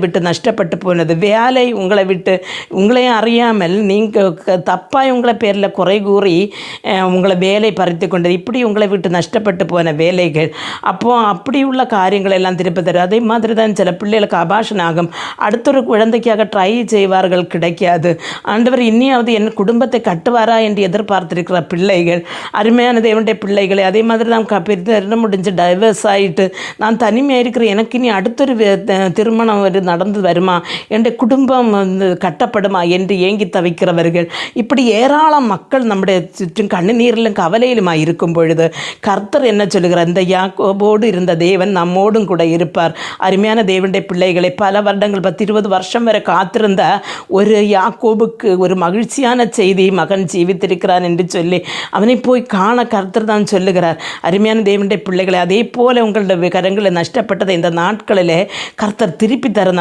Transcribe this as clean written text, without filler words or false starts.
விட்டு நஷ்டப்பட்டு போனது, வேலை உங்களை விட்டு உங்களையும் அறியாமல் நீங்கள் தப்பாக உங்களை பேரில் குறை கூறி உங்களை வேலை பறித்து கொண்டது, இப்படி உங்களை விட்டு நஷ்டப்பட்டு போன வேலைகள், அப்படி உள்ள காரியங்கள் எல்லாம் திருப்பி தரும். அதே மாதிரி தான் சில பிள்ளைகளுக்கு அபாஷன் ஆகும், அடுத்தொரு குழந்தைக்காக ட்ரை செய்வார்கள், கிடைக்காது. ஆண்டவர் இன்னியாவது என் குடும்பத்தை கட்டுவாரா என்று எதிர்பார்த்திருக்கிற பிள்ளைகள், அருமையான தேவனுடைய பிள்ளைகளை, அதே மாதிரி தான் திருமணம் முடிஞ்சு டைவர்ஸ் ஆகிட்டு நான் தனிமையாக இருக்கிறேன், எனக்கு இனி அடுத்தொரு திருமணம் நடந்து வருமா, என் குடும்பம் கட்டப்படுமா என்று ஏங்கி தவிக்கிறவர்கள், இப்படி ஏராளம் மக்கள் நம்முடைய சுற்றும் கண்ணீரிலும் கவலையிலுமாய் இருக்கும் பொழுது கர்த்தர் என்ன சொல்லுகிறார்? இந்த யாக்கோபோடு இருந்த தேவன் நம்மோடும் கூட இருப்பார். அருமையான தேவனுடைய பிள்ளைகளை, பல வருடங்கள் 10-20 வருஷம் வரை காத்திருந்த ஒரு யாக்கோபுக்கு ஒரு மகிழ்ச்சியான செய்தி, மகன் ஜீவித்திருக்கிறான் என்று சொல்லி அவனை போய் காண கர்த்தர் தான் சொல்லுகிறார். அருமையான தேவனுடைய பிள்ளைகளை, அதே போல உங்களுடைய கரங்களை நஷ்டப்பட்டதை இந்த நாட்களிலே கர்த்தர் திருப்பி தர